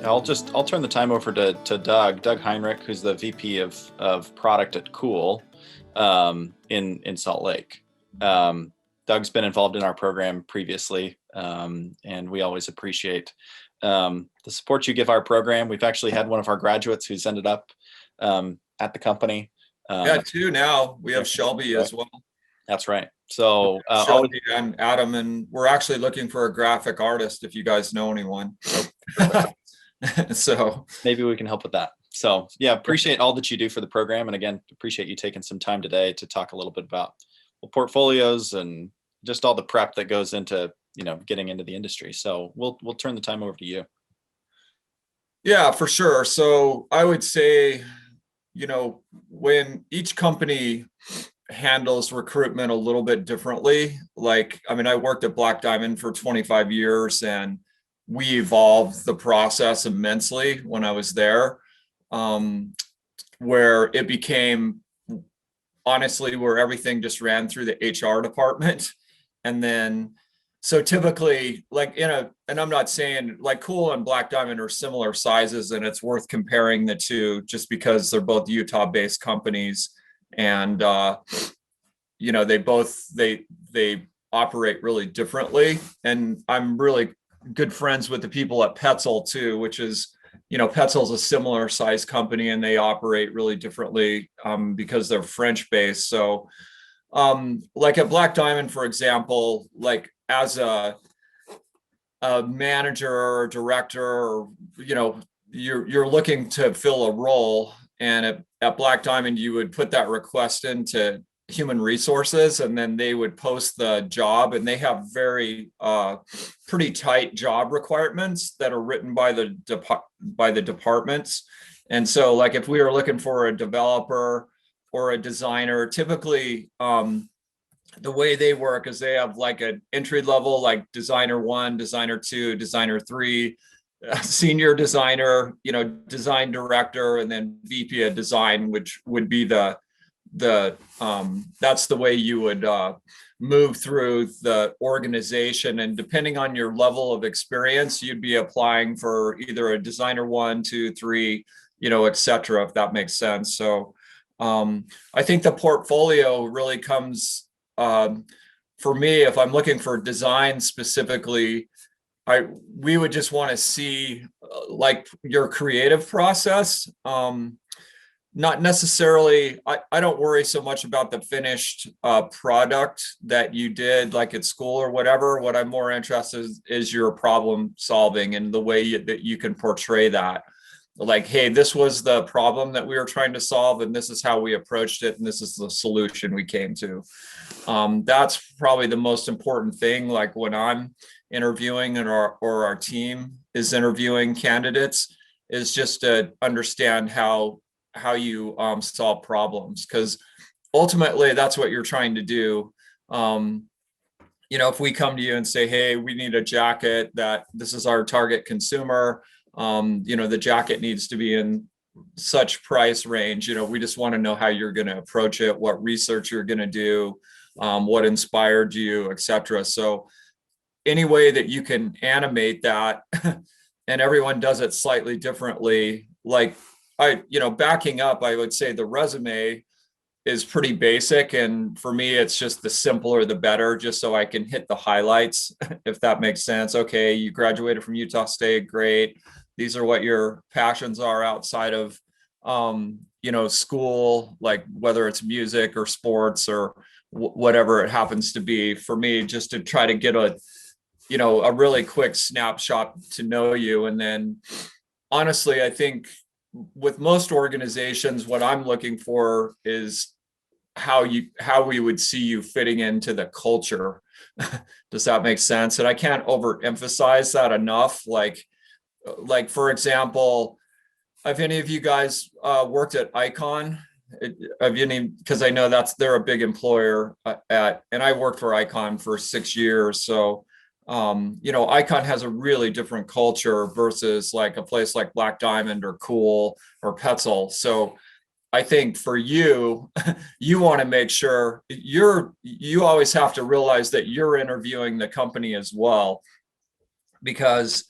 I'll turn the time over to Doug Heinrich, who's the VP of product at Kuhl in Salt Lake. Doug's been involved in our program previously, and we always appreciate the support you give our program. We've actually had one of our graduates who's ended up at the company. Two now. We have Shelby as well. That's right. So Shelby and Adam, and we're actually looking for a graphic artist if you guys know anyone. So maybe we can help with that. So yeah, appreciate all that you do for the program. And again, appreciate you taking some time today to talk a little bit about portfolios and just all the prep that goes into, getting into the industry. So we'll turn the time over to you. Yeah, for sure. So I would say, when each company handles recruitment a little bit differently, I worked at Black Diamond for 25 years and we evolved the process immensely when I was there, where it became honestly where everything just ran through the HR department. And then, so typically and I'm not saying Kuhl and Black Diamond are similar sizes and it's worth comparing the two just because they're both Utah based companies and, they operate really differently. And I'm really good friends with the people at Petzl too, which is, Petzl's a similar size company and they operate really differently because they're French based. So at Black Diamond, for example, as a manager or director, or, you're looking to fill a role. And at Black Diamond, you would put that request into human resources and then they would post the job, and they have very pretty tight job requirements that are written by the departments. And so if we were looking for a developer or a designer, typically the way they work is they have an entry level, designer 1, designer 2, designer 3, senior designer, design director, and then VP of design, which would be that's the way you would move through the organization. And depending on your level of experience, you'd be applying for either a designer 1, 2, 3, et cetera, if that makes sense. So I think the portfolio really comes for me, if I'm looking for design specifically, we would just want to see your creative process. Not necessarily, I don't worry so much about the finished product that you did at school or whatever. What I'm more interested is your problem solving and the way that you can portray that. Hey, this was the problem that we were trying to solve and this is how we approached it and this is the solution we came to. That's probably the most important thing. When I'm interviewing or our team is interviewing candidates, is just to understand how you solve problems, because ultimately that's what you're trying to do. If we come to you and say, hey, we need a jacket, that this is our target consumer, the jacket needs to be in such price range, we just want to know how you're going to approach it, what research you're going to do, what inspired you, etc. So any way that you can animate that and everyone does it slightly differently. Backing up, I would say the resume is pretty basic. And for me, it's just the simpler, the better, just so I can hit the highlights, if that makes sense. Okay, you graduated from Utah State, great. These are what your passions are outside of, school, whether it's music or sports or whatever it happens to be. For me, just to try to get a really quick snapshot to know you. And then honestly, I think with most organizations, what I'm looking for is how we would see you fitting into the culture. Does that make sense? And I can't overemphasize that enough. For example, have any of you guys worked at Icon? Because I know they're a big employer and I worked for Icon for 6 years. So Icon has a really different culture versus a place like Black Diamond or Kuhl or Petzl. So I think for you, you want to make sure you always have to realize that you're interviewing the company as well, because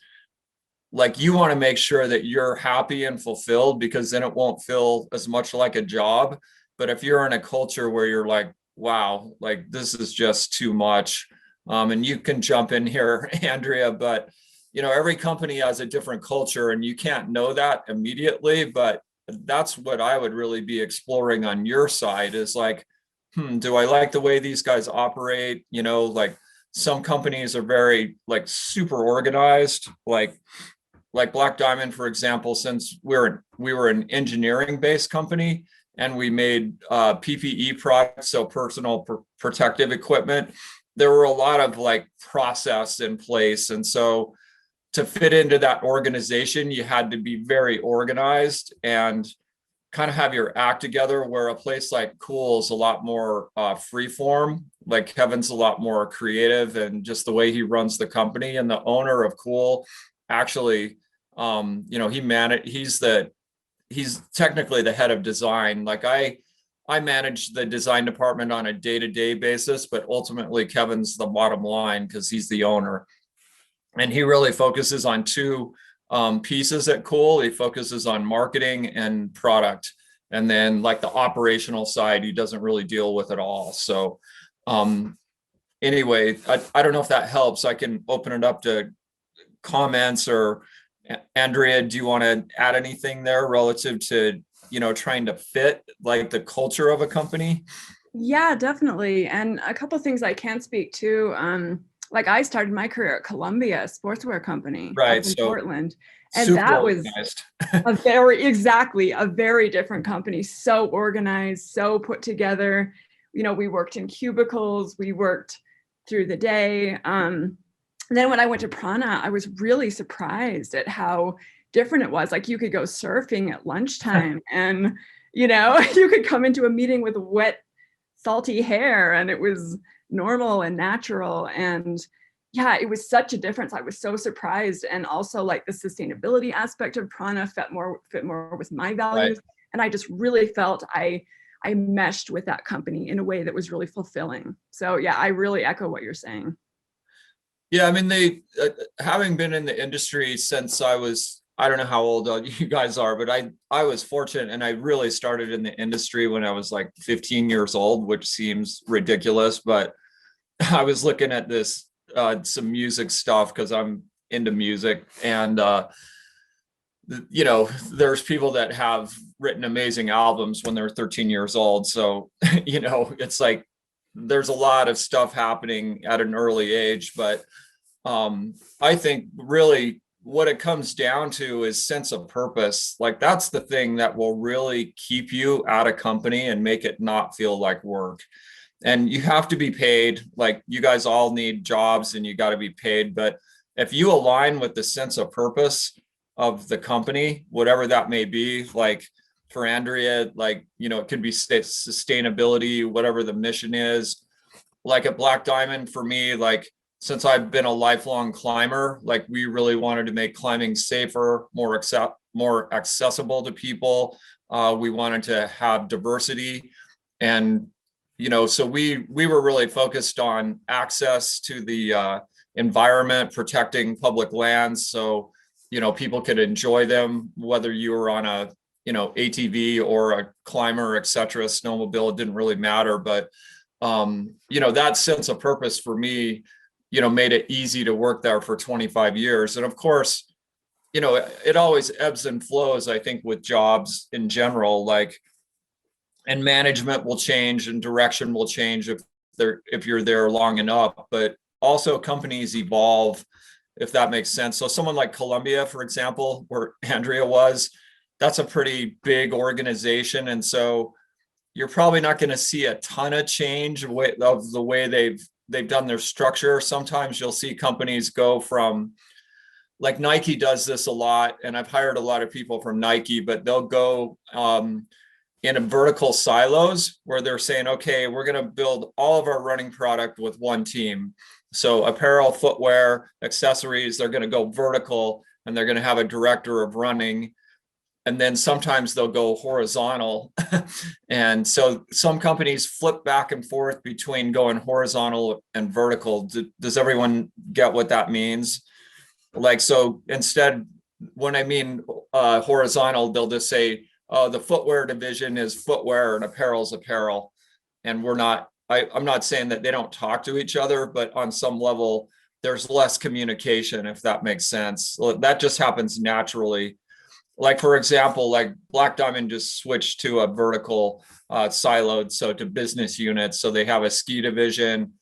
like you want to make sure that you're happy and fulfilled, because then it won't feel as much like a job. But if you're in a culture where you're like, wow, like this is just too much, and you can jump in here, Andrea, but every company has a different culture and you can't know that immediately. But that's what I would really be exploring on your side is like, do I like the way these guys operate? Like some companies are very like super organized, like Black Diamond, for example, since we were an engineering based company and we made PPE products, so personal protective equipment, there were a lot of like process in place. And so to fit into that organization, you had to be very organized and kind of have your act together, where a place like Kuhl is a lot more free form. Like Kevin's a lot more creative and just the way he runs the company. And the owner of Kuhl actually, he's technically the head of design. Like I manage the design department on a day-to-day basis, but ultimately Kevin's the bottom line because he's the owner. And he really focuses on two pieces at Kuhl. He focuses on marketing and product. And then like the operational side, he doesn't really deal with it all. So anyway, I don't know if that helps. I can open it up to comments, or Andrea, do you want to add anything there relative to, trying to fit like the culture of a company? Yeah, definitely. And a couple of things I can speak to. Like I started my career at Columbia, a sportswear company right, up in Portland. And super that was organized. a very different company. So organized, so put together. We worked in cubicles, we worked through the day. And then when I went to Prana, I was really surprised at how different it was. Like you could go surfing at lunchtime and, you could come into a meeting with wet, salty hair and it was normal and natural. And yeah, it was such a difference. I was so surprised. And also like the sustainability aspect of Prana fit more with my values. Right. And I just really felt I meshed with that company in a way that was really fulfilling. So yeah, I really echo what you're saying. Yeah, I mean, they having been in the industry since I don't know how old you guys are, but I was fortunate, and I really started in the industry when I was like 15 years old, which seems ridiculous, but I was looking at this some music stuff because I'm into music, and there's people that have written amazing albums when they're 13 years old. So it's like there's a lot of stuff happening at an early age, but I think really what it comes down to is sense of purpose. Like that's the thing that will really keep you at a company and make it not feel like work. And you have to be paid. Like you guys all need jobs and you got to be paid. But if you align with the sense of purpose of the company, whatever that may be, like for Andrea, like, it could be sustainability, whatever the mission is. Like at Black Diamond, for me, like, since I've been a lifelong climber, like we really wanted to make climbing safer, more accessible to people. We wanted to have diversity, and so we were really focused on access to the environment, protecting public lands, so people could enjoy them, whether you were on a ATV or a climber, etc. Snowmobile, it didn't really matter, but that sense of purpose for me made it easy to work there for 25 years. And of course, it always ebbs and flows, I think, with jobs in general, like, and management will change and direction will change if you're there long enough, but also companies evolve, if that makes sense. So someone like Columbia, for example, where Andrea was, that's a pretty big organization. And so you're probably not going to see a ton of change of the way they've done their structure. Sometimes you'll see companies go from, like Nike does this a lot, and I've hired a lot of people from Nike, but they'll go in a vertical silos where they're saying, okay, we're going to build all of our running product with one team. So apparel, footwear, accessories, they're going to go vertical, and they're going to have a director of running. And then sometimes they'll go horizontal. And so some companies flip back and forth between going horizontal and vertical. Does everyone get what that means? Like, so instead, when I mean horizontal, they'll just say, oh, the footwear division is footwear and apparel's apparel. And I'm not saying that they don't talk to each other, but on some level, there's less communication, if that makes sense. That just happens naturally. Like, for example, like Black Diamond just switched to a vertical siloed, so to business units. So they have a ski division.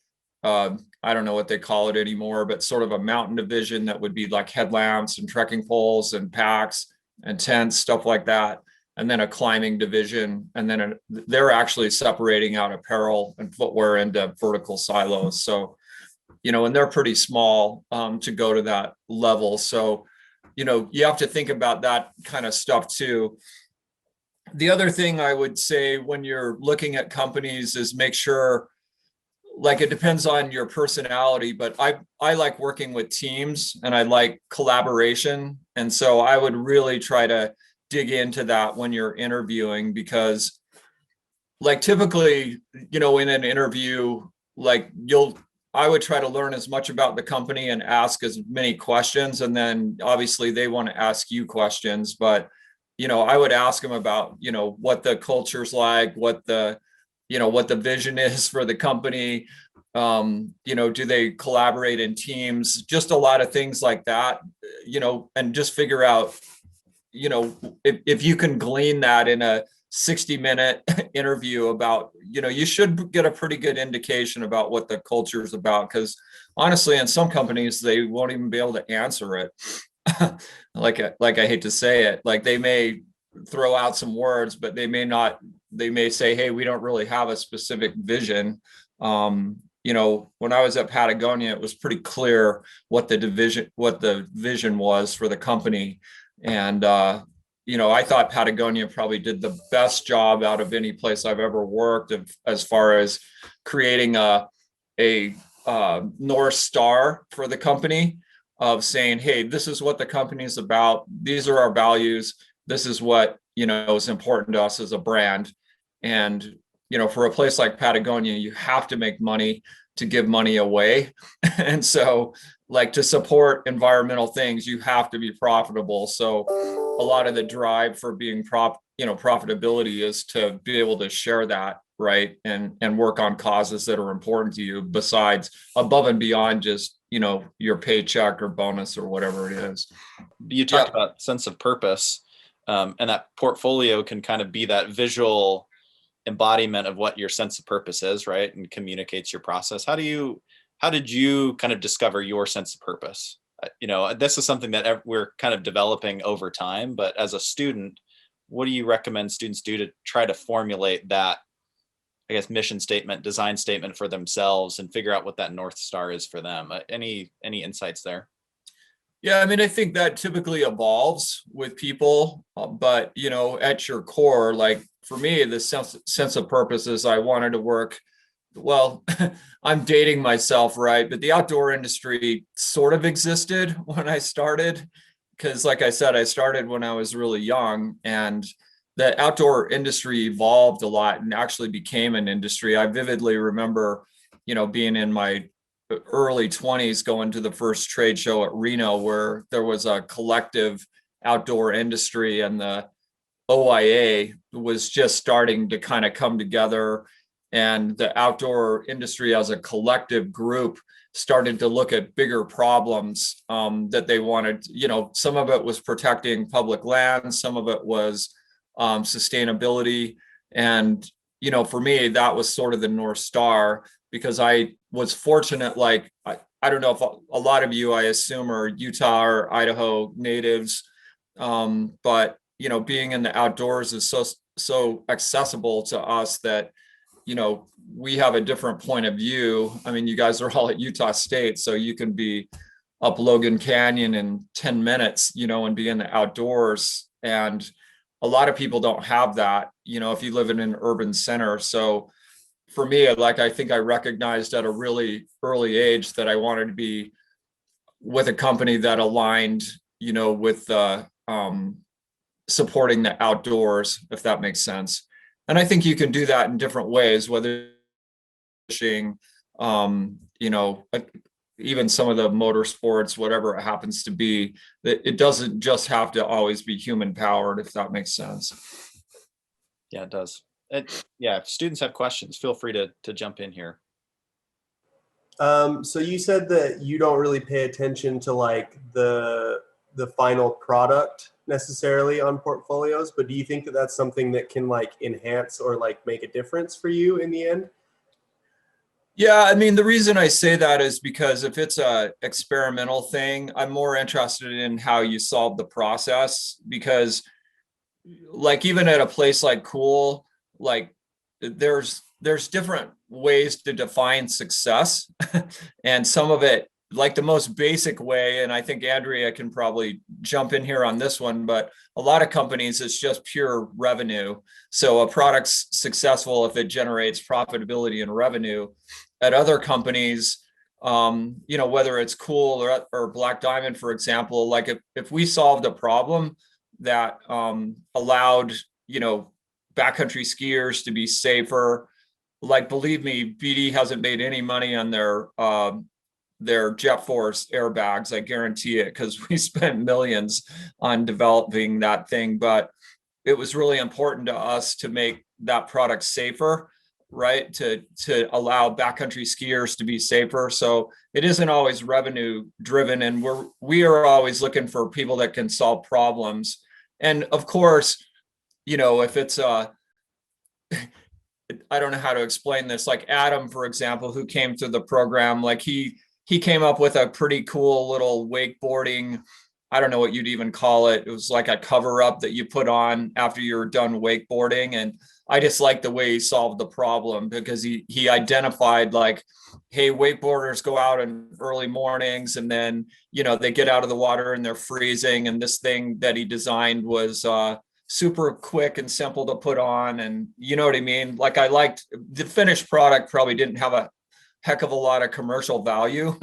I don't know what they call it anymore, but sort of a mountain division that would be like headlamps and trekking poles and packs and tents, stuff like that. And then a climbing division. And then they're actually separating out apparel and footwear into vertical silos. So, and they're pretty small to go to that level. So, you have to think about that kind of stuff too. The other thing I would say when you're looking at companies is make sure, like, it depends on your personality, but I like working with teams and I like collaboration. And so I would really try to dig into that when you're interviewing, because like typically, in an interview, like I would try to learn as much about the company and ask as many questions. And then obviously they want to ask you questions, but, I would ask them about, what the culture's like, what the vision is for the company. Do they collaborate in teams? Just a lot of things like that, and just figure out, if you can glean that in a 60-minute interview about, you should get a pretty good indication about what the culture is about. Because honestly, in some companies, they won't even be able to answer it. like I hate to say it, like they may throw out some words, but they may not. They may say, hey, we don't really have a specific vision. When I was at Patagonia, it was pretty clear what the vision was for the company. And I thought Patagonia probably did the best job out of any place I've ever worked as far as creating a North Star for the company, of saying, hey, this is what the company is about. These are our values. This is what, is important to us as a brand. And, for a place like Patagonia, you have to make money to give money away. And so, like, to support environmental things, you have to be profitable. So a lot of the drive for being profitability is to be able to share that, right? And work on causes that are important to you, besides, above and beyond just, your paycheck or bonus or whatever it is. You talked about sense of purpose, and that portfolio can kind of be that visual embodiment of what your sense of purpose is, right? And communicates your process. How did you kind of discover your sense of purpose? This is something that we're kind of developing over time, but as a student, what do you recommend students do to try to formulate that, I guess, mission statement, design statement for themselves, and figure out what that North Star is for them? Any insights there? Yeah, I mean, I think that typically evolves with people, but at your core, like for me, the sense of purpose is I wanted to work. Well, I'm dating myself, right? But the outdoor industry sort of existed when I started, because, like I said, I started when I was really young, and the outdoor industry evolved a lot and actually became an industry. I vividly remember, being in my early 20s, going to the first trade show at Reno, where there was a collective outdoor industry, and the OIA was just starting to kind of come together, and the outdoor industry as a collective group started to look at bigger problems that they wanted. Some of it was protecting public lands, some of it was sustainability. And, for me, that was sort of the North Star, because I was fortunate. Like, I don't know if a lot of you, I assume, are Utah or Idaho natives, but, being in the outdoors is so accessible to us that, we have a different point of view. I mean, you guys are all at Utah State, so you can be up Logan Canyon in 10 minutes, and be in the outdoors. And a lot of people don't have that, if you live in an urban center. So for me, like, I think I recognized at a really early age that I wanted to be with a company that aligned, with supporting the outdoors, if that makes sense. And I think you can do that in different ways, whether fishing, even some of the motorsports, whatever it happens to be, that it doesn't just have to always be human powered, if that makes sense. Yeah, it does. Yeah, if students have questions, feel free to jump in here. So you said that you don't really pay attention to like the final product necessarily on portfolios, but do you think that that's something that can like enhance or like make a difference for you in the end? Yeah, I mean, the reason I say that is because if it's a experimental thing, I'm more interested in how you solve the process, because like even at a place like Kuhl, like there's different ways to define success. And some of it, like the most basic way, and I think Andrea can probably jump in here on this one, but a lot of companies, it's just pure revenue. So a product's successful if it generates profitability and revenue. At other companies, you know, whether it's Kuhl or Black Diamond, for example, like if we solved a problem that allowed, you know, backcountry skiers to be safer, like believe me, BD hasn't made any money on their JetForce airbags. I guarantee it, because we spent millions on developing that thing. But it was really important to us to make that product safer, right? To allow backcountry skiers to be safer. So it isn't always revenue driven, and we are always looking for people that can solve problems. And of course, you know, if it's I don't know how to explain this, like Adam, for example, who came through the program, like he came up with a pretty cool little wakeboarding, I don't know what you'd even call it. It was like a cover up that you put on after you're done wakeboarding. And I just like the way he solved the problem, because he identified like, hey, wakeboarders go out in early mornings and then, you know, they get out of the water and they're freezing. And this thing that he designed was super quick and simple to put on. And you know what I mean? Like I liked the finished product, probably didn't have a heck of a lot of commercial value,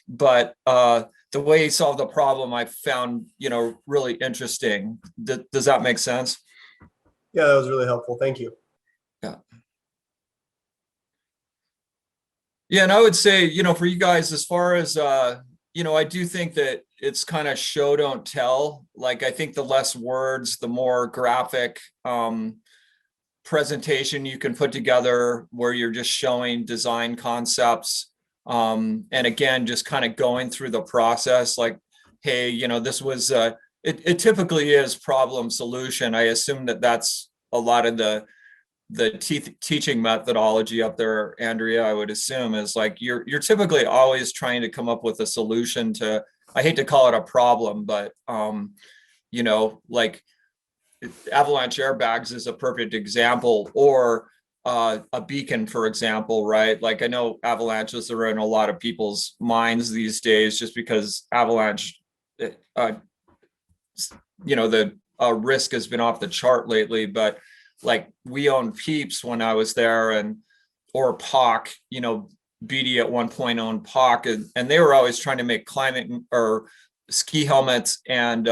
but the way he solved the problem, I found, you know, really interesting. Does that make sense? Yeah, that was really helpful. Thank you. Yeah. Yeah, and I would say, you know, for you guys, as far as, you know, I do think that it's kind of show, don't tell. Like, I think the less words, the more graphic presentation you can put together, where you're just showing design concepts. And again, just kind of going through the process, like, hey, you know, this was, it typically is problem solution. I assume that that's a lot of the teaching methodology up there, Andrea, I would assume, is like you're typically always trying to come up with a solution to, I hate to call it a problem, but you know, like avalanche airbags is a perfect example, or a beacon, for example, right? Like I know avalanches are in a lot of people's minds these days, just because avalanche, you know, the risk has been off the chart lately. But like we owned Peeps when I was there, and or POC, you know, BD at one point owned POC, and they were always trying to make climate or ski helmets and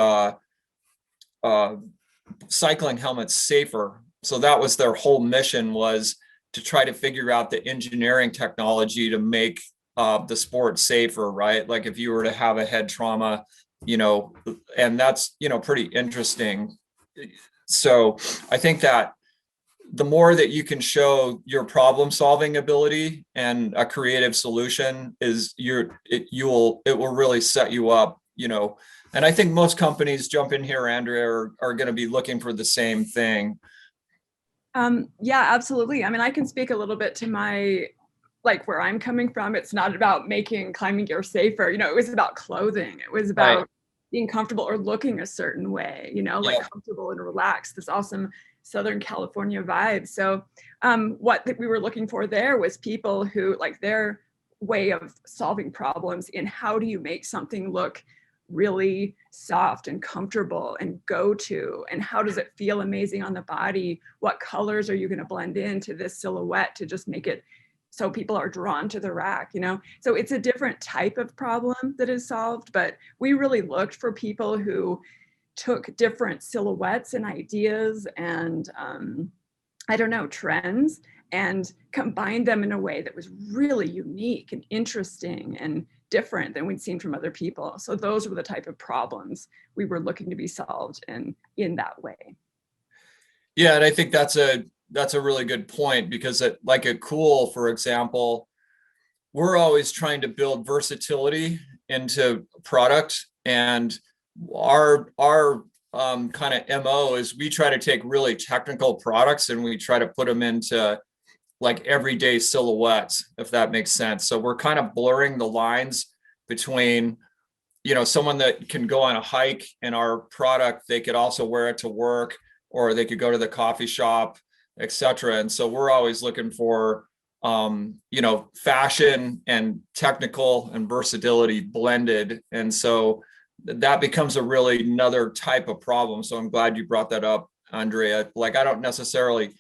cycling helmets safer. So that was their whole mission, was to try to figure out the engineering technology to make the sport safer, right? Like if you were to have a head trauma, you know, and that's, you know, pretty interesting. So I think that the more that you can show your problem solving ability and a creative solution is it will really set you up, you know. And I think most companies, jump in here, Andrea, are going to be looking for the same thing. Yeah, absolutely. I mean, I can speak a little bit to my, like where I'm coming from. It's not about making climbing gear safer. You know, it was about clothing. It was about being comfortable or looking a certain way, you know, like comfortable and relaxed, this awesome Southern California vibe. So what we were looking for there was people who, like, their way of solving problems in how do you make something look really soft and comfortable and go to, and how does it feel amazing on the body? What colors are you going to blend into this silhouette to just make it so people are drawn to the rack, you know? So it's a different type of problem that is solved, but we really looked for people who took different silhouettes and ideas and I don't know, trends, and combined them in a way that was really unique and interesting and different than we'd seen from other people. So those were the type of problems we were looking to be solved in that way. Yeah, and I think that's a really good point, because like at Kuhl, for example, we're always trying to build versatility into product, and our kind of MO is we try to take really technical products and we try to put them into like everyday silhouettes, if that makes sense. So we're kind of blurring the lines between, someone that can go on a hike in our product, they could also wear it to work, or they could go to the coffee shop, etc. And so we're always looking for, fashion and technical and versatility blended. And so that becomes a really another type of problem. So I'm glad you brought that up, Andrea. Like, I don't necessarily,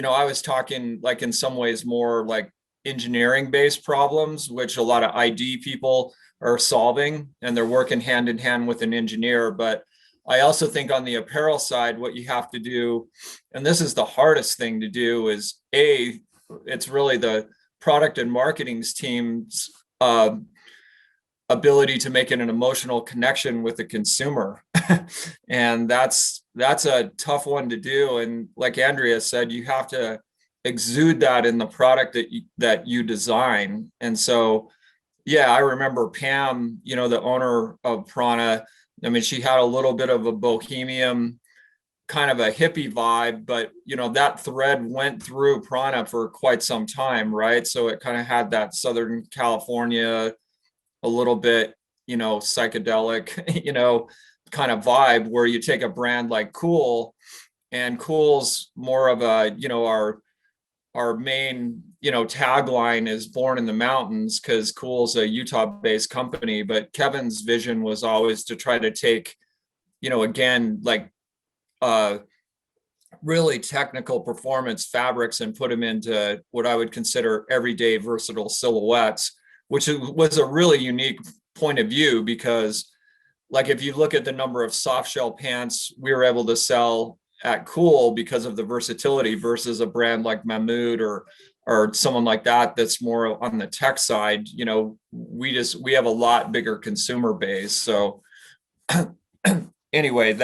I was talking like in some ways more like engineering based problems, which a lot of ID people are solving, and they're working hand in hand with an engineer. But I also think on the apparel side, what you have to do, and this is the hardest thing to do, is it's really the product and marketing's team's ability to make it an emotional connection with the consumer. And that's a tough one to do. And like Andrea said, you have to exude that in the product that you design. And so, yeah, I remember Pam, the owner of Prana. I mean, she had a little bit of a bohemian, kind of a hippie vibe, but that thread went through Prana for quite some time, right? So it kind of had that Southern California, a little bit, psychedelic, kind of vibe, where you take a brand like Kuhl, and Kuhl's more of a, our main, tagline is born in the mountains, because Kuhl's a Utah-based company, but Kevin's vision was always to try to take, again, like really technical performance fabrics and put them into what I would consider everyday versatile silhouettes, which was a really unique point of view, because like if you look at the number of soft shell pants we were able to sell at Kuhl because of the versatility versus a brand like Mahmood or someone like that that's more on the tech side, we have a lot bigger consumer base. So anyway,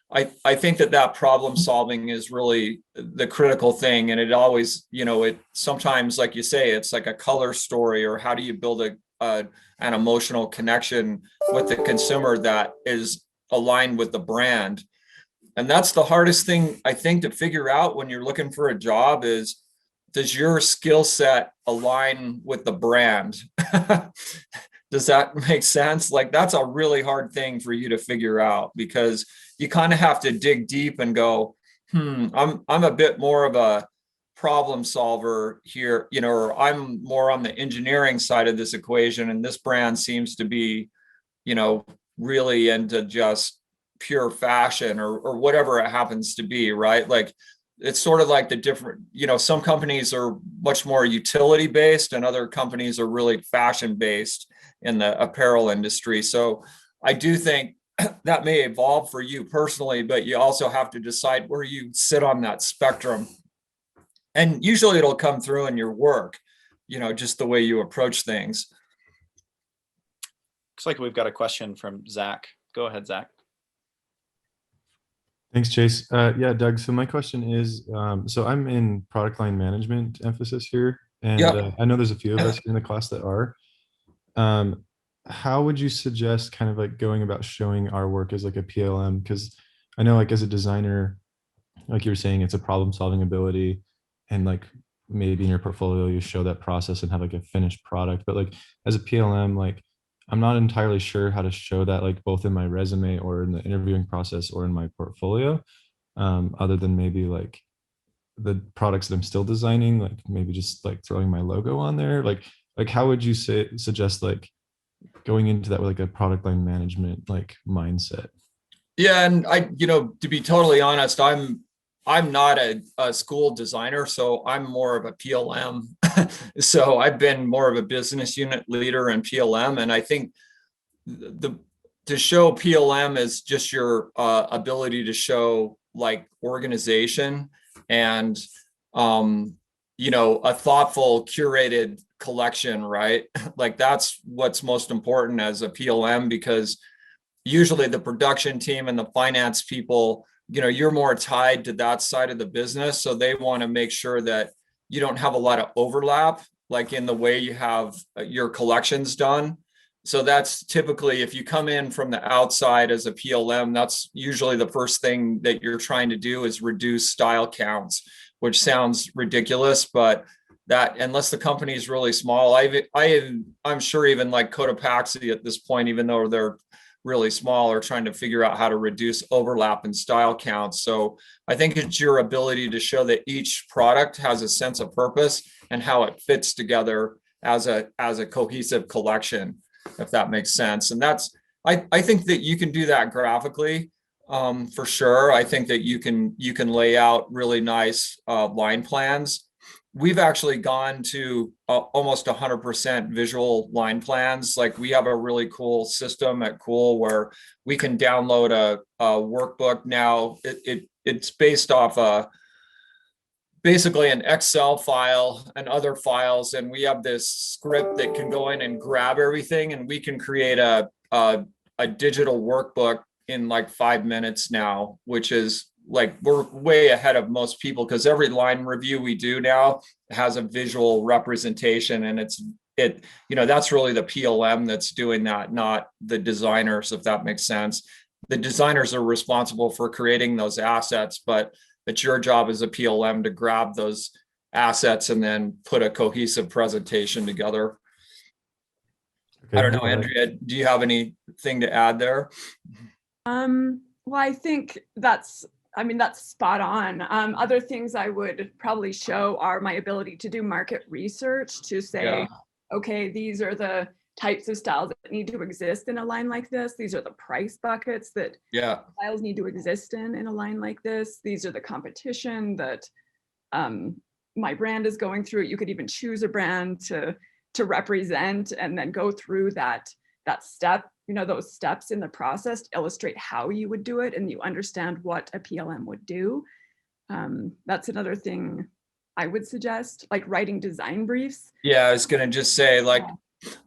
I think that problem solving is really the critical thing. And it always, it sometimes, like you say, it's like a color story, or how do you build an emotional connection with the consumer that is aligned with the brand. And that's the hardest thing, I think, to figure out when you're looking for a job is, does your skill set align with the brand? Does that make sense? Like, that's a really hard thing for you to figure out, because you kind of have to dig deep and go, I'm a bit more of a problem solver here, or I'm more on the engineering side of this equation, and this brand seems to be, really into just pure fashion or whatever it happens to be, right? Like, it's sort of like the different, some companies are much more utility based and other companies are really fashion based in the apparel industry. So I do think that may evolve for you personally, but you also have to decide where you sit on that spectrum. And usually it'll come through in your work, just the way you approach things. Looks like we've got a question from Zach. Go ahead, Zach. Thanks, Chase. Yeah, Doug. So my question is, so I'm in product line management emphasis here, and I know there's a few of us in the class that are. How would you suggest kind of like going about showing our work as like a PLM? Because I know like as a designer, like you were saying, it's a problem solving ability, and like maybe in your portfolio you show that process and have like a finished product. But like as a PLM, like I'm not entirely sure how to show that, like both in my resume or in the interviewing process or in my portfolio, other than maybe like the products that I'm still designing, like maybe just like throwing my logo on there. Like how would you suggest like going into that with like a product line management like mindset? Yeah, and to be totally honest, I'm not a school designer, so I'm more of a PLM. So I've been more of a business unit leader in PLM, and I think to show PLM is just your ability to show like organization and a thoughtful, curated collection, right? Like that's what's most important as a PLM, because usually the production team and the finance people, you're more tied to that side of the business. So they want to make sure that you don't have a lot of overlap, like in the way you have your collections done. So that's typically, if you come in from the outside as a PLM, that's usually the first thing that you're trying to do is reduce style counts, which sounds ridiculous, but that, unless the company is really small, I'm sure even like Cotopaxi at this point, even though they're really small, are trying to figure out how to reduce overlap in style counts. So I think it's your ability to show that each product has a sense of purpose and how it fits together as a cohesive collection, if that makes sense. And that's, I think that you can do that graphically, for sure. I think that you can lay out really nice line plans. We've actually gone to almost 100% visual line plans. Like we have a really cool system at Kuhl where we can download a workbook now. It's based off basically an Excel file and other files, and we have this script that can go in and grab everything, and we can create a digital workbook in like 5 minutes now, which is like, we're way ahead of most people, because every line review we do now has a visual representation, and that's really the PLM that's doing that, not the designers, if that makes sense. The designers are responsible for creating those assets, but it's your job as a PLM to grab those assets and then put a cohesive presentation together. Okay. I don't know, Andrea, do you have anything to add there? Well, I think that's spot on. Other things I would probably show are my ability to do market research, to say, okay, these are the types of styles that need to exist in a line like this. These are the price buckets that styles need to exist in a line like this. These are the competition that my brand is going through. You could even choose a brand to represent, and then go through that step, those steps in the process to illustrate how you would do it, and you understand what a PLM would do. That's another thing I would suggest, like writing design briefs. Yeah, I was going to just say, like,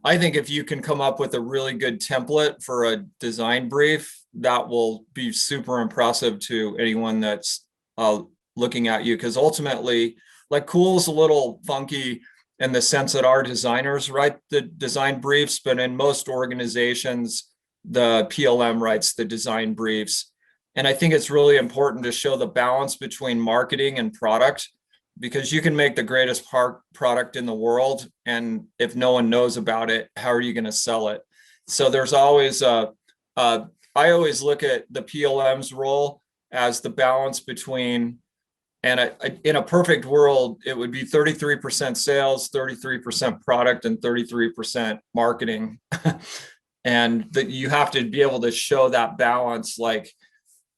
I think if you can come up with a really good template for a design brief, that will be super impressive to anyone that's looking at you. Because ultimately, like, Kuhl's a little funky in the sense that our designers write the design briefs, but in most organizations, the PLM writes the design briefs. And I think it's really important to show the balance between marketing and product, because you can make the greatest product in the world, and if no one knows about it, how are you going to sell it? So there's always I always look at the PLM's role as the balance between, and in a perfect world, it would be 33% sales, 33% product, and 33% marketing. And that you have to be able to show that balance. Like,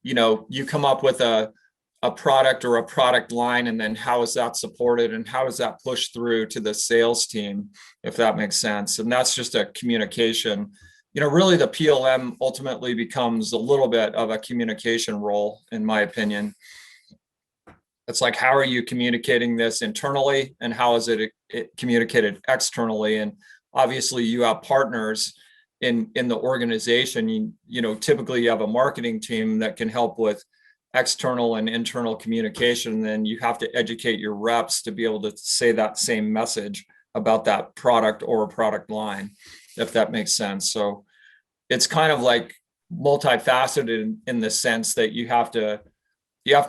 you come up with a product or a product line, and then how is that supported and how is that pushed through to the sales team, if that makes sense. And that's just a communication. Really the PLM ultimately becomes a little bit of a communication role, in my opinion. It's like, how are you communicating this internally, and how is it communicated externally? And obviously you have partners in the organization. Typically you have a marketing team that can help with external and internal communication. And then you have to educate your reps to be able to say that same message about that product or a product line, if that makes sense. So it's kind of like multifaceted in the sense that you have to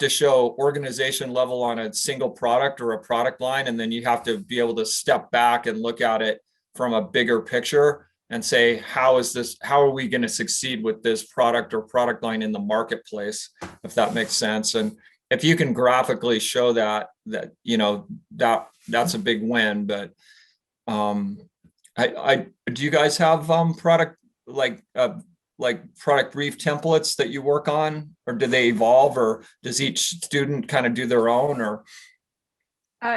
show organization level on a single product or a product line, and then you have to be able to step back and look at it from a bigger picture and say, how are we going to succeed with this product or product line in the marketplace, if that makes sense. And if you can graphically show that that's a big win. But do you guys have product product brief templates that you work on, or do they evolve, or does each student kind of do their own? Or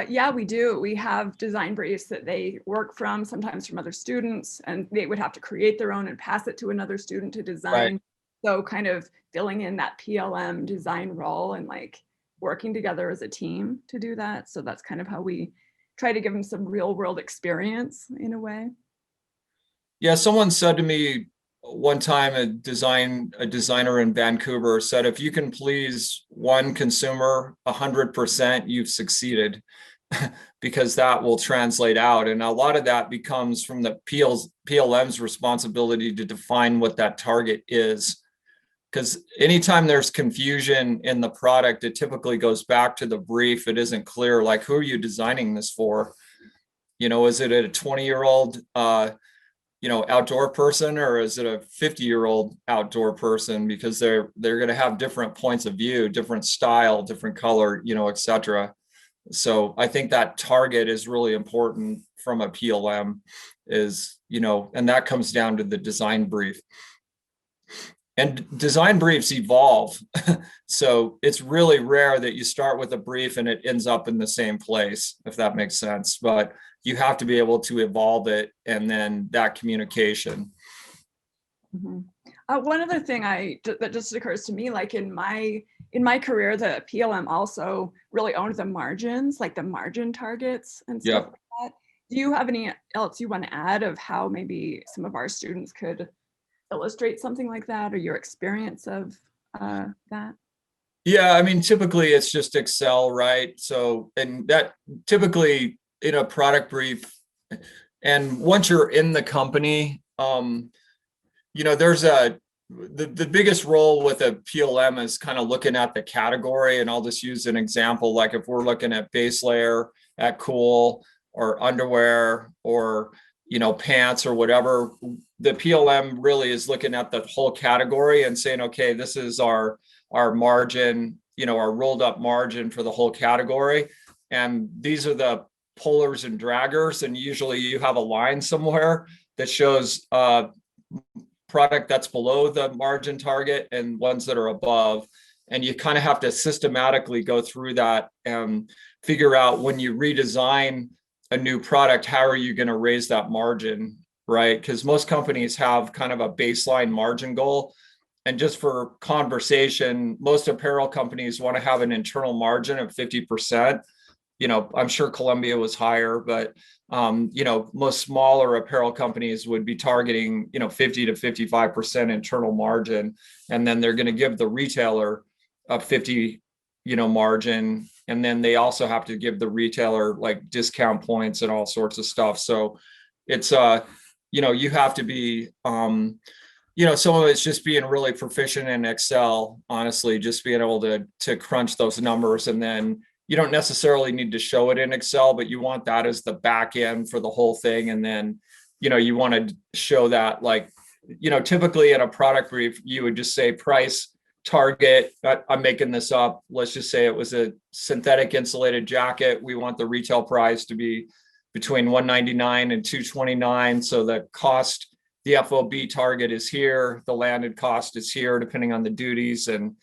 yeah, we do. We have design briefs that they work from, sometimes from other students, and they would have to create their own and pass it to another student to design. Right. So kind of filling in that PLM design role, and like working together as a team to do that. So that's kind of how we try to give them some real world experience in a way. Yeah, someone said to me one time, a designer in Vancouver said, if you can please one consumer 100%, you've succeeded, because that will translate out. And a lot of that becomes from the PLM's responsibility to define what that target is. Because anytime there's confusion in the product, it typically goes back to the brief. It isn't clear, like, who are you designing this for? You know, is it a 20-year-old outdoor person, or is it a 50-year-old outdoor person? Because they're going to have different points of view, different style, different color, etc. So I think that target is really important from a PLM, and that comes down to the design brief. And design briefs evolve. So it's really rare that you start with a brief and it ends up in the same place, if that makes sense. But you have to be able to evolve it, and then that communication. Mm-hmm. One other thing that just occurs to me, like in my career, the PLM also really owned the margins, like the margin targets and stuff like that. Do you have any else you want to add of how maybe some of our students could illustrate something like that, or your experience of that? Yeah, I mean, typically it's just Excel, right? So, and that typically in a product brief, and once you're in the company, there's the biggest role with a PLM is kind of looking at the category. And I'll just use an example, like if we're looking at base layer at Kuhl, or underwear, or pants, or whatever, the PLM really is looking at the whole category and saying, okay, this is our margin, our rolled up margin for the whole category. And these are the pullers and draggers. And usually you have a line somewhere that shows product that's below the margin target and ones that are above. And you kind of have to systematically go through that and figure out, when you redesign a new product, how are you going to raise that margin, right? Because most companies have kind of a baseline margin goal. And just for conversation, most apparel companies want to have an internal margin of 50%. I'm sure Columbia was higher, but most smaller apparel companies would be targeting 50 to 55% internal margin, and then they're going to give the retailer a 50 margin, and then they also have to give the retailer like discount points and all sorts of stuff. So it's you have to be some of it's just being really proficient in Excel, honestly, just being able to crunch those numbers. And then you don't necessarily need to show it in Excel, but you want that as the back end for the whole thing. And then you want to show that, like, typically in a product brief, you would just say price, target. I'm making this up. Let's just say it was a synthetic insulated jacket. We want the retail price to be between $199 and $229. So the cost, the FOB target is here. The landed cost is here, depending on the duties. And,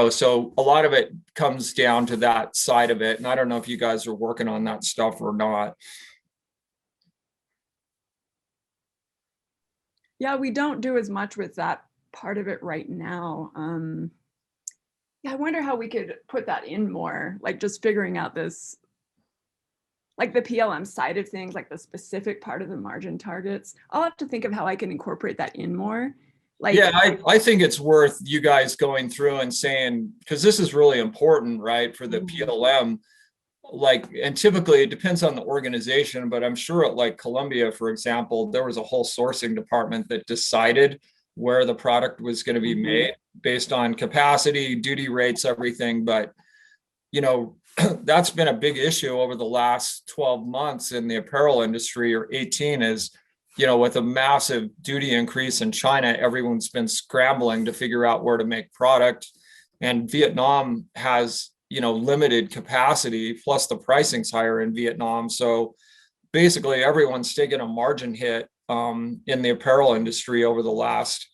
so a lot of it comes down to that side of it. And I don't know if you guys are working on that stuff or not. Yeah, we don't do as much with that part of it right now. I wonder how we could put that in more, like just figuring out this, like the PLM side of things, like the specific part of the margin targets. I'll have to think of how I can incorporate that in more. Like, yeah, I think it's worth you guys going through and saying, because this is really important, right, for the PLM. Like, and typically it depends on the organization, but I'm sure at like Columbia, for example, there was a whole sourcing department that decided where the product was going to be made based on capacity, duty rates, everything. But, that's been a big issue over the last 12 months in the apparel industry, or 18, is, with a massive duty increase in China, everyone's been scrambling to figure out where to make product. And Vietnam has, limited capacity, plus the pricing's higher in Vietnam. So basically everyone's taken a margin hit in the apparel industry over the last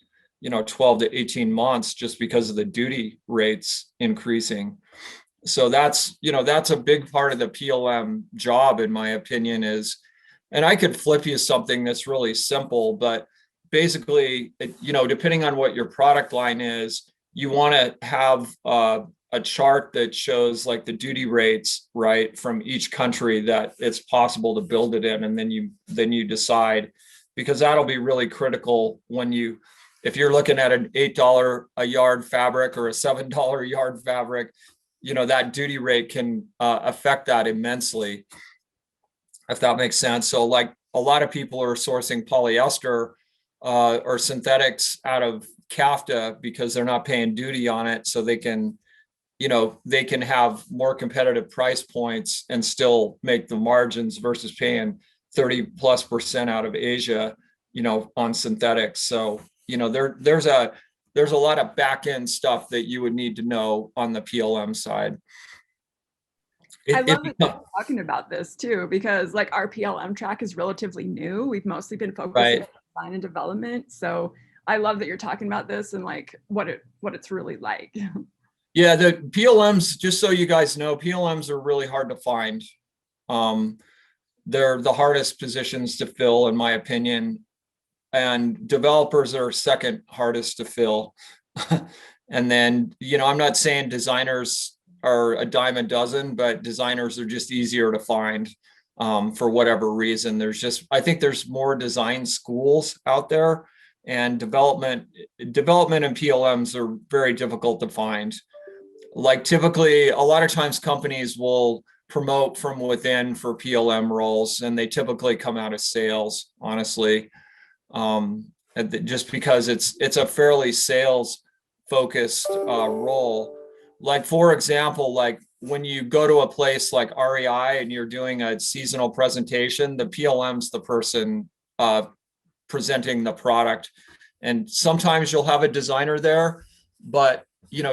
12 to 18 months, just because of the duty rates increasing. So that's a big part of the PLM job, in my opinion, is, and I could flip you something that's really simple, but basically, depending on what your product line is, you want to have a chart that shows like the duty rates, right, from each country that it's possible to build it in, and then you decide, because that'll be really critical when if you're looking at an $8 a yard fabric or a $7 a yard fabric, that duty rate can affect that immensely, if that makes sense. So like a lot of people are sourcing polyester or synthetics out of CAFTA because they're not paying duty on it, so they can have more competitive price points and still make the margins versus paying 30+% out of Asia, on synthetics. So, there's a lot of back end stuff that you would need to know on the PLM side. I love that you're talking about this too, because like our PLM track is relatively new. We've mostly been focusing on design and development. So I love that you're talking about this and like what it's really like. Yeah, the PLMs, just so you guys know, PLMs are really hard to find. They're the hardest positions to fill, in my opinion. And developers are second hardest to fill. And then, I'm not saying designers are a dime a dozen, but designers are just easier to find for whatever reason. I think there's more design schools out there, and development and PLMs are very difficult to find. Like typically, a lot of times companies will promote from within for PLM roles, and they typically come out of sales, honestly, just because it's a fairly sales focused role. Like, for example, like when you go to a place like REI and you're doing a seasonal presentation, the PLM's the person presenting the product. And sometimes you'll have a designer there, but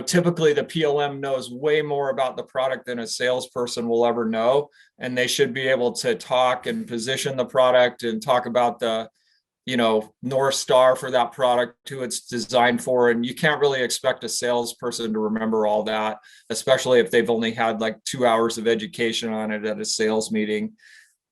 typically the PLM knows way more about the product than a salesperson will ever know. And they should be able to talk and position the product and talk about the, North Star for that product, who it's designed for. And you can't really expect a salesperson to remember all that, especially if they've only had like 2 hours of education on it at a sales meeting,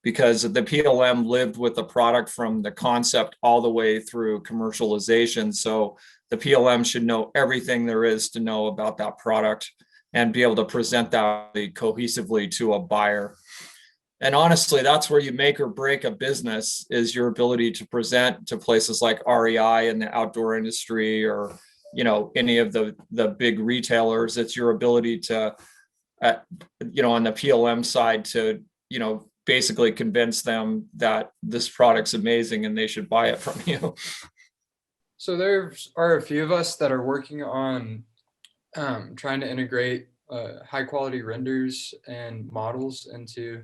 because the PLM lived with the product from the concept all the way through commercialization. So the PLM should know everything there is to know about that product and be able to present that cohesively to a buyer. And honestly, that's where you make or break a business, is your ability to present to places like REI in the outdoor industry, or, any of the big retailers. It's your ability to, on the PLM side to, basically convince them that this product's amazing and they should buy it from you. So there are a few of us that are working on trying to integrate high quality renders and models into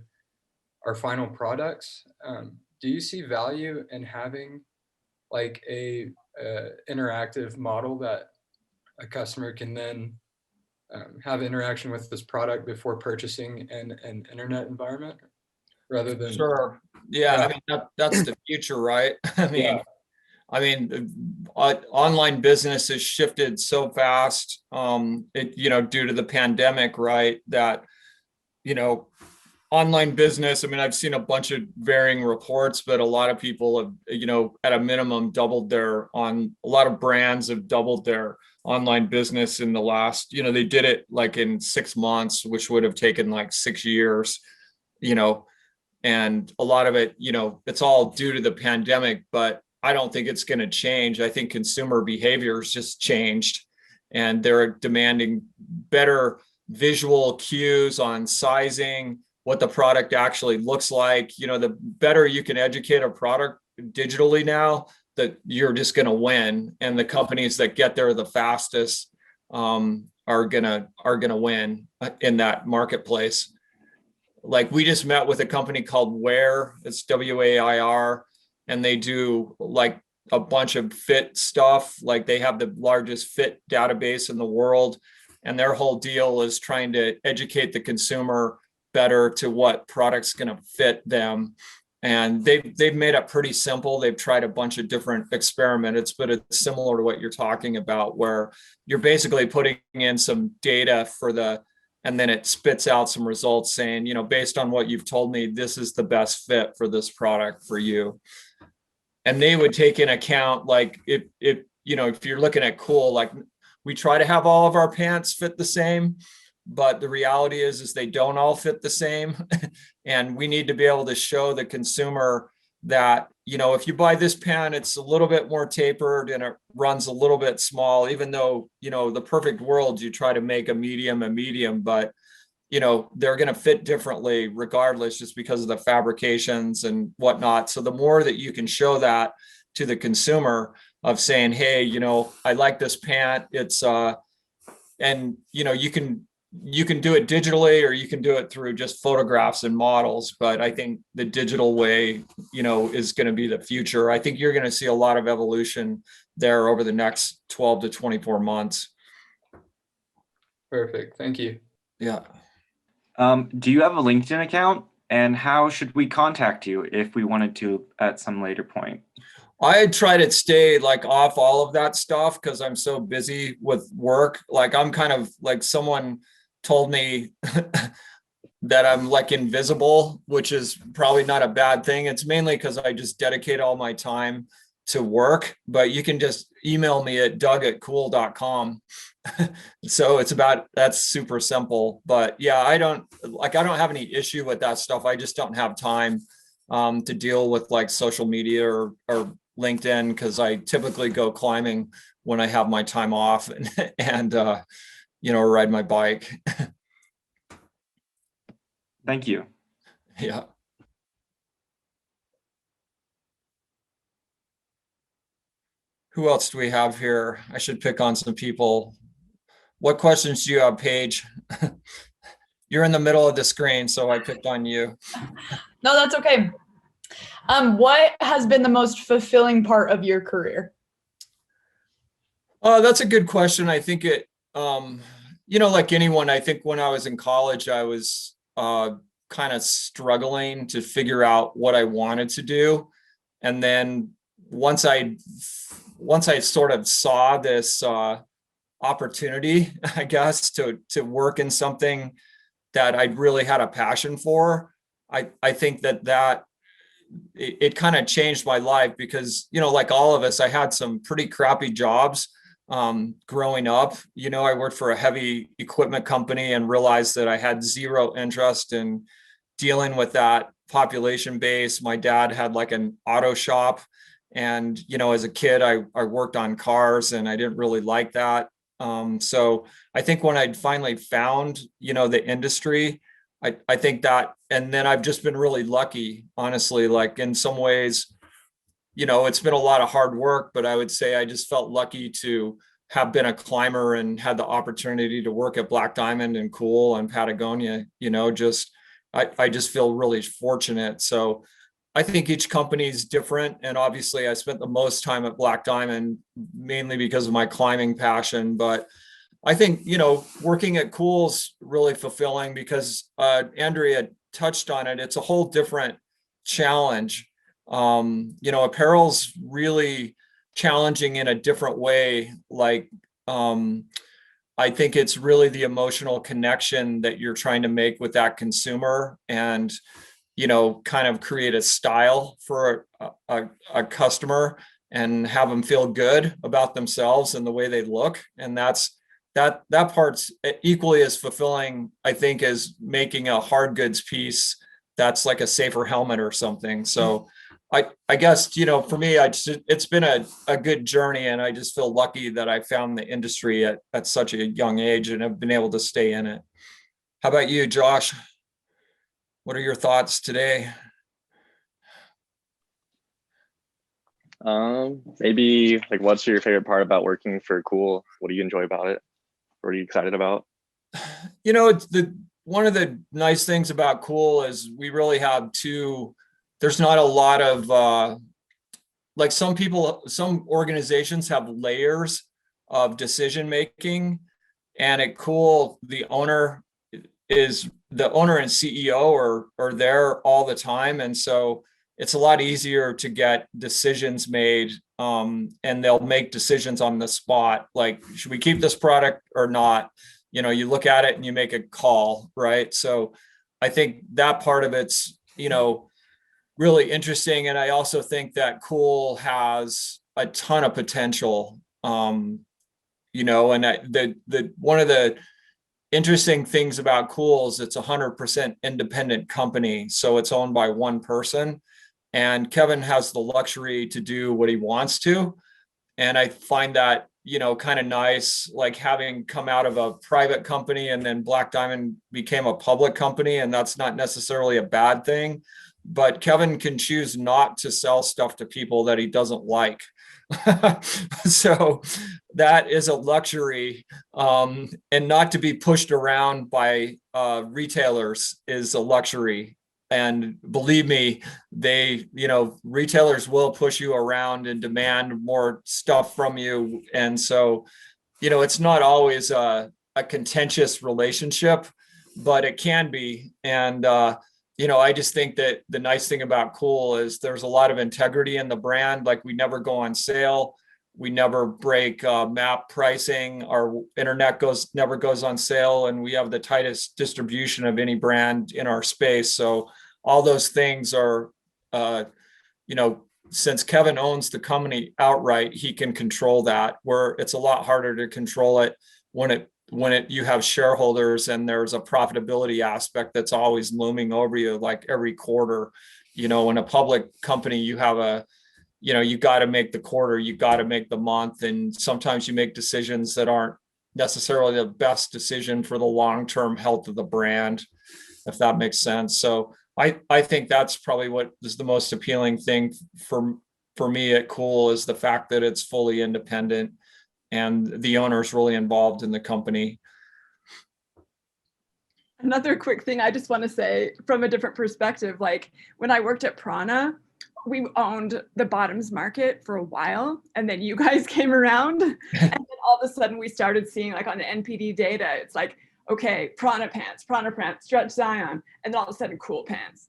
our final products. Do you see value in having like a interactive model that a customer can then have interaction with this product before purchasing in an internet environment, rather than? Sure. Yeah. I mean, that's the future, right? Online business has shifted so fast, due to the pandemic, right? That, online business, I've seen a bunch of varying reports, but a lot of people have, at a minimum a lot of brands have doubled their online business in the last, they did it like in 6 months, which would have taken like 6 years, and a lot of it, it's all due to the pandemic, but I don't think it's going to change. I think consumer behavior has just changed, and they're demanding better visual cues on sizing, what the product actually looks like. The better you can educate a product digitally now, that you're just going to win. And the companies that get there the fastest are gonna win in that marketplace. Like, we just met with a company called Wear, it's WAIR, and they do like a bunch of fit stuff. Like, they have the largest fit database in the world, and their whole deal is trying to educate the consumer better to what product's going to fit them. And they've made it pretty simple. They've tried a bunch of different experiments, but it's similar to what you're talking about, where you're basically putting in some data and then it spits out some results saying, based on what you've told me, this is the best fit for this product for you. And they would take in account, like, if you're looking at Kuhl, like we try to have all of our pants fit the same, but the reality is they don't all fit the same. And we need to be able to show the consumer that, you know, if you buy this pant, it's a little bit more tapered and it runs a little bit small, even though, you know, the perfect world, you try to make a medium, but you know, they're going to fit differently regardless, just because of the fabrications and whatnot. So the more that you can show that to the consumer of saying, hey, you know, I like this pant, it's and you know, you can do it digitally or you can do it through just photographs and models, but I think the digital way, you know, is going to be the future. I think you're going to see a lot of evolution there over the next 12 to 24 months. Perfect. Thank you. Yeah. Do you have a LinkedIn account, and how should we contact you if we wanted to at some later point? I try to stay like off all of that stuff because I'm so busy with work. Like I'm kind of like, someone told me that I'm like invisible, which is probably not a bad thing. It's mainly because I just dedicate all my time to work, but you can just email me at doug@kuhl.com. So that's super simple. But yeah, I don't have any issue with that stuff. I just don't have time to deal with like social media or LinkedIn, because I typically go climbing when I have my time off and you know, ride my bike. Thank you. Yeah. Who else do we have here? I should pick on some people. What questions do you have, Paige? You're in the middle of the screen, so I picked on you. No, that's okay. What has been the most fulfilling part of your career? Oh, that's a good question. I think it, you know, like anyone, I think when I was in college, I was kind of struggling to figure out what I wanted to do. And then once I sort of saw this opportunity, I guess, to work in something that I really had a passion for, I think that it kind of changed my life, because, you know, like all of us, I had some pretty crappy jobs growing up. You know, I worked for a heavy equipment company and realized that I had zero interest in dealing with that population base. My dad had like an auto shop, and, you know, as a kid, I worked on cars and I didn't really like that. So I think when I'd finally found, you know, the industry, I think that, and then I've just been really lucky, honestly, like in some ways, you know, it's been a lot of hard work, but I would say I just felt lucky to have been a climber and had the opportunity to work at Black Diamond and Kuhl and Patagonia, you know, I just feel really fortunate. So I think each company is different. And obviously I spent the most time at Black Diamond, mainly because of my climbing passion. But I think, you know, working at Kuhl's really fulfilling because Andrea touched on it. It's a whole different challenge. You know, apparel's really challenging in a different way. Like, I think it's really the emotional connection that you're trying to make with that consumer, and, you know, kind of create a style for a customer and have them feel good about themselves and the way they look. And that part's equally as fulfilling, I think, as making a hard goods piece that's like a safer helmet or something. So I guess, you know, for me, it's been a good journey, and I just feel lucky that I found the industry at such a young age and have been able to stay in it. How about you, Josh? What are your thoughts today? Maybe like, what's your favorite part about working for Kuhl? What do you enjoy about it? What are you excited about? You know, one of the nice things about Kuhl is we really have there's not a lot of like some organizations have layers of decision making, and at Kuhl, the owner and CEO are there all the time, and so it's a lot easier to get decisions made, and they'll make decisions on the spot, like, should we keep this product or not? You know, you look at it and you make a call, right? So I think that part of it's, you know, really interesting. And I also think that Kuhl has a ton of potential. you know, and the one of the interesting things about Kuhl is it's 100% independent company. So it's owned by one person, and Kevin has the luxury to do what he wants to. And I find that, you know, kind of nice, like having come out of a private company and then Black Diamond became a public company. And that's not necessarily a bad thing, but Kevin can choose not to sell stuff to people that he doesn't like. So that is a luxury, and not to be pushed around by retailers is a luxury. And believe me, they, you know, retailers will push you around and demand more stuff from you. And so, you know, it's not always a contentious relationship, but it can be. And, you know, I just think that the nice thing about Kuhl is there's a lot of integrity in the brand. Like, we never go on sale. We never break map pricing. Our internet never goes on sale, and we have the tightest distribution of any brand in our space. So all those things are, you know, since Kevin owns the company outright, he can control that, where it's a lot harder to control it when you have shareholders and there's a profitability aspect that's always looming over you, like every quarter. You know, in a public company, you have you know, you got to make the quarter, you got to make the month. And sometimes you make decisions that aren't necessarily the best decision for the long-term health of the brand, if that makes sense. So I think that's probably what is the most appealing thing for me at Kuhl, is the fact that it's fully independent and the owner is really involved in the company. Another quick thing I just want to say from a different perspective, like when I worked at Prana, we owned the bottoms market for a while, and then you guys came around, and then all of a sudden we started seeing, like on the NPD data, it's like, okay, Prana pants, Stretch Zion, and then all of a sudden Kuhl pants.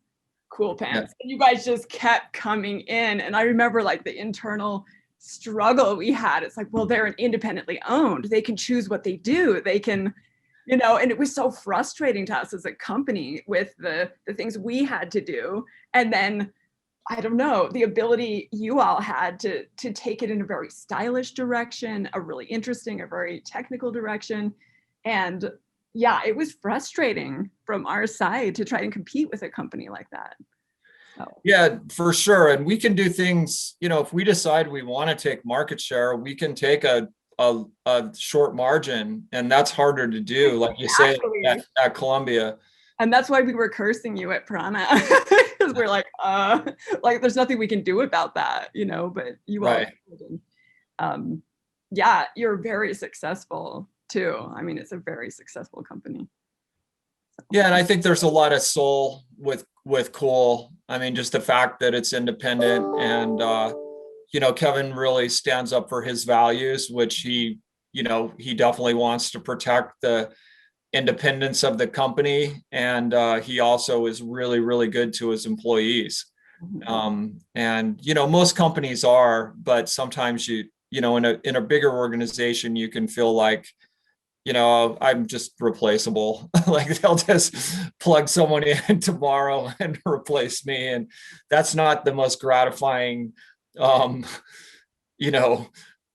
Yeah. And you guys just kept coming in. And I remember like the internal struggle we had. It's like, well, they're independently owned. They can choose what they do. They can, you know, and it was so frustrating to us as a company with the things we had to do. And then, I don't know, the ability you all had to take it in a very stylish direction, a really interesting, a very technical direction. And yeah, it was frustrating from our side to try and compete with a company like that. So. Yeah, for sure. And we can do things, you know, if we decide we want to take market share, we can take a short margin, and that's harder to do, like you say at Columbia. And that's why we were cursing you at Prana, because we're like there's nothing we can do about that, you know, but you all did. Yeah, you're very successful too. I mean, it's a very successful company. So. Yeah, and I think there's a lot of soul with Kuhl. I mean, just the fact that it's independent, and you know, Kevin really stands up for his values, which he definitely wants to protect the independence of the company, and he also is really, really good to his employees. And you know, most companies are, but sometimes you know, in a bigger organization, you can feel like, you know, I'm just replaceable. Like they'll just plug someone in tomorrow and replace me. And that's not the most gratifying, you know,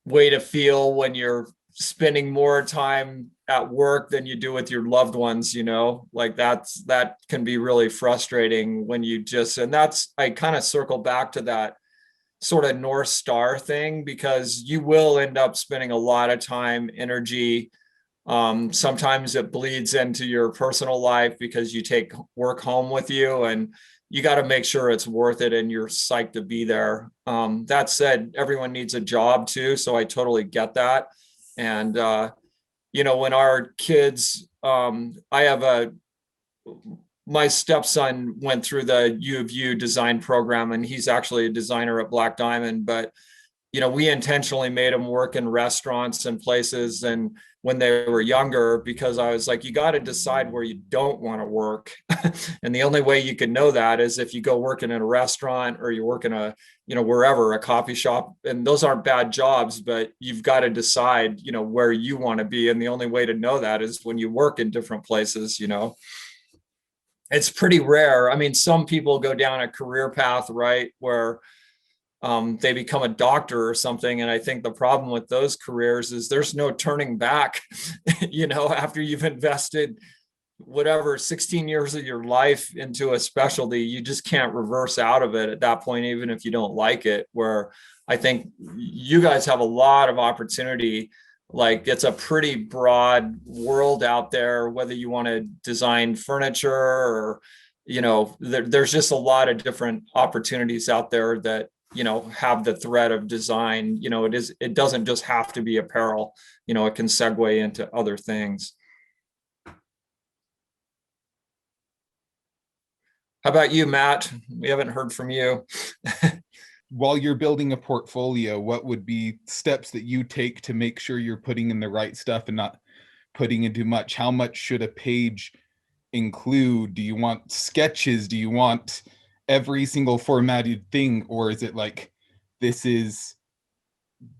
way to feel when you're spending more time at work than you do with your loved ones, you know, like that can be really frustrating when you just, and that's, I kind of circle back to that sort of North Star thing, because you will end up spending a lot of time, energy. Sometimes it bleeds into your personal life because you take work home with you, and you got to make sure it's worth it and you're psyched to be there. That said, everyone needs a job too. So I totally get that. And, you know, when our kids, my stepson went through the U of U design program, and he's actually a designer at Black Diamond, but you know, we intentionally made him work in restaurants and places, and when they were younger, because I was like, you got to decide where you don't want to work. And the only way you can know that is if you go working in a restaurant, or you work in a, you know, wherever, a coffee shop, and those aren't bad jobs, but you've got to decide, you know, where you want to be. And the only way to know that is when you work in different places, you know. It's pretty rare. I mean, some people go down a career path, right, where they become a doctor or something. And I think the problem with those careers is there's no turning back, after you've invested whatever 16 years of your life into a specialty, you just can't reverse out of it at that point, even if you don't like it. Where I think you guys have a lot of opportunity. Like, it's a pretty broad world out there, whether you want to design furniture or, there's just a lot of different opportunities out there that, have the thread of design. It doesn't just have to be apparel, it can segue into other things. How about you, Matt? We haven't heard from you. While you're building a portfolio, what would be steps that you take to make sure you're putting in the right stuff and not putting in too much? How much should a page include? Do you want sketches? Do you want every single formatted thing? Or is it like, this is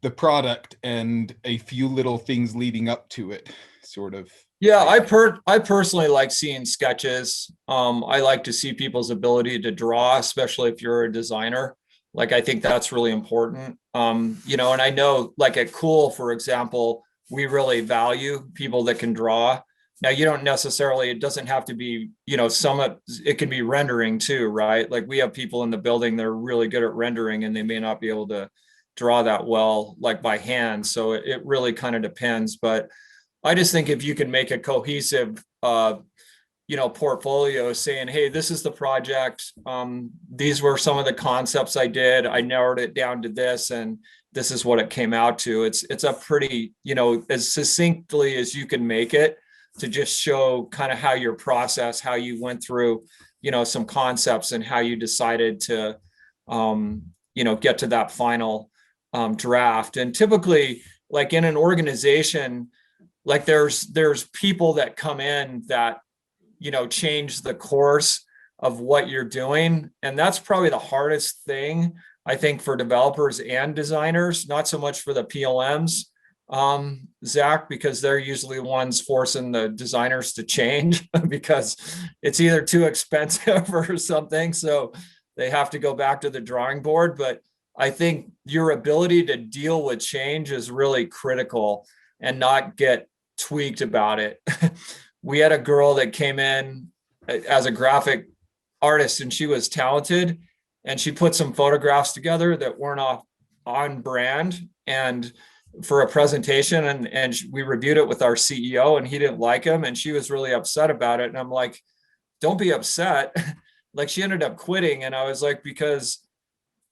the product and a few little things leading up to it, sort of? Yeah, I personally like seeing sketches. I like to see people's ability to draw, especially if you're a designer. Like, I think that's really important. And I know, like at Kuhl, for example, we really value people that can draw. Now, you don't necessarily, it doesn't have to be, it can be rendering too, right? Like, we have people in the building that are really good at rendering, and they may not be able to draw that well, like by hand. So it really kind of depends. But I just think if you can make a cohesive, portfolio saying, hey, this is the project. These were some of the concepts I did. I narrowed it down to this, and this is what it came out to. It's a pretty, as succinctly as you can make it, to just show kind of how your process, how you went through, some concepts and how you decided to, get to that final draft. And typically, like in an organization, like there's people that come in that, change the course of what you're doing. And that's probably the hardest thing, I think, for developers and designers, not so much for the PLMs, Zach, because they're usually the ones forcing the designers to change because it's either too expensive or something. So they have to go back to the drawing board. But I think your ability to deal with change is really critical and not get tweaked about it. We had a girl that came in as a graphic artist, and she was talented, and she put some photographs together that weren't on brand and for a presentation, and we reviewed it with our CEO, and he didn't like them, and she was really upset about it. And I'm like, don't be upset. Like, she ended up quitting, and I was like, because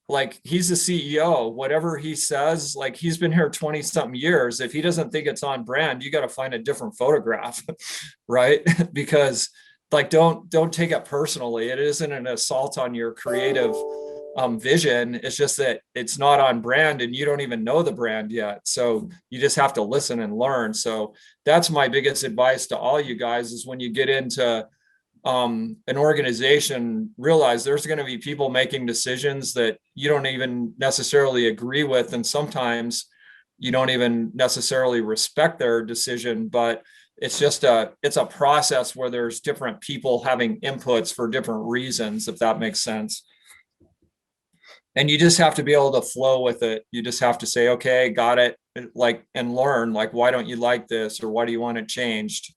like, he's the CEO, whatever he says, like, he's been here 20 something years. If he doesn't think it's on brand, you got to find a different photograph, right? Because like, don't take it personally. It isn't an assault on your creative vision. It's just that it's not on brand, and you don't even know the brand yet. So you just have to listen and learn. So that's my biggest advice to all you guys, is when you get into an organization, realize there's going to be people making decisions that you don't even necessarily agree with. And sometimes you don't even necessarily respect their decision, but it's a process where there's different people having inputs for different reasons, if that makes sense. And you just have to be able to flow with it. You just have to say, okay, got it. Like, and learn, like, why don't you like this? Or why do you want it changed?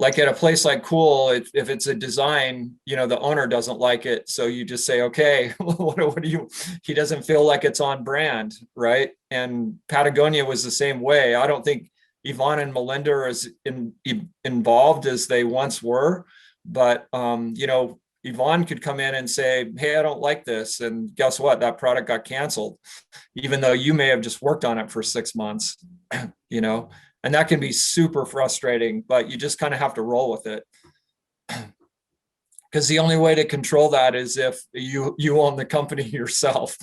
Like at a place like Kuhl, if it's a design, the owner doesn't like it. So you just say, okay, what do you, he doesn't feel like it's on brand, right? And Patagonia was the same way. I don't think Yvonne and Melinda are as involved as they once were, but Yvonne could come in and say, hey, I don't like this. And guess what? That product got canceled, even though you may have just worked on it for 6 months, and that can be super frustrating, but you just kind of have to roll with it. Because the only way to control that is if you own the company yourself.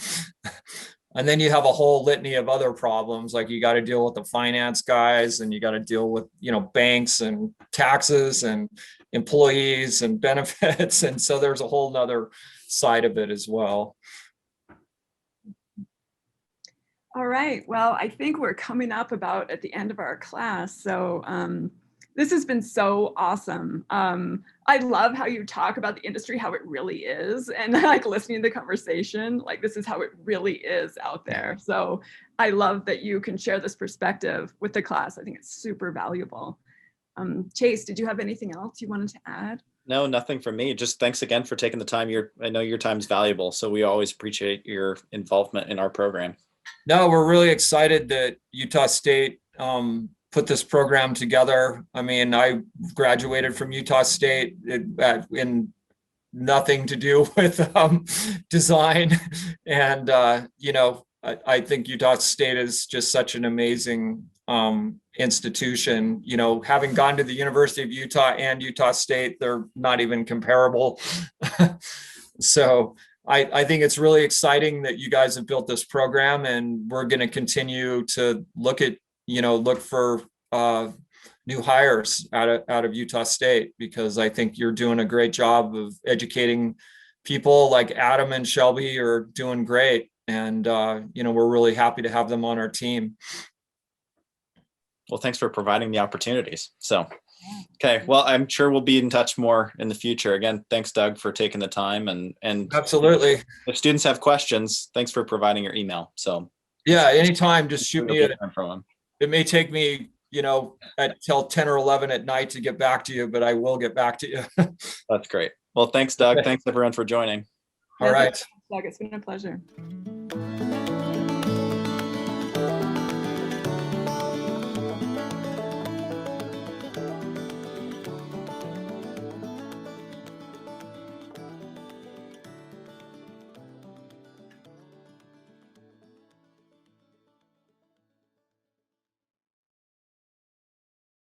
And then you have a whole litany of other problems, like you got to deal with the finance guys, and you got to deal with, banks and taxes and employees and benefits. And so there's a whole nother side of it as well. All right. Well, I think we're coming up about at the end of our class. So This has been so awesome. I love how you talk about the industry, how it really is, and like listening to the conversation, like this is how it really is out there. So I love that you can share this perspective with the class. I think it's super valuable. Chase, did you have anything else you wanted to add? No, nothing from me. Just thanks again for taking the time. I know your time's valuable, so we always appreciate your involvement in our program. No, we're really excited that Utah State put this program together. I mean, I graduated from Utah State in nothing to do with design. And, I think Utah State is just such an amazing institution. Having gone to the University of Utah and Utah State, they're not even comparable. So I think it's really exciting that you guys have built this program, and we're going to continue to look for new hires out of Utah State, because I think you're doing a great job of educating people. Like Adam and Shelby are doing great, and we're really happy to have them on our team. Well, thanks for providing the opportunities. So, okay, well, I'm sure we'll be in touch more in the future. Again, thanks, Doug, for taking the time, and Absolutely. If students have questions, thanks for providing your email. So yeah, anytime, just shoot me from them. It may take me, till 10 or 11 at night to get back to you, but I will get back to you. That's great. Well, thanks, Doug. Okay. Thanks everyone for joining. All right. Thanks, Doug. It's been a pleasure.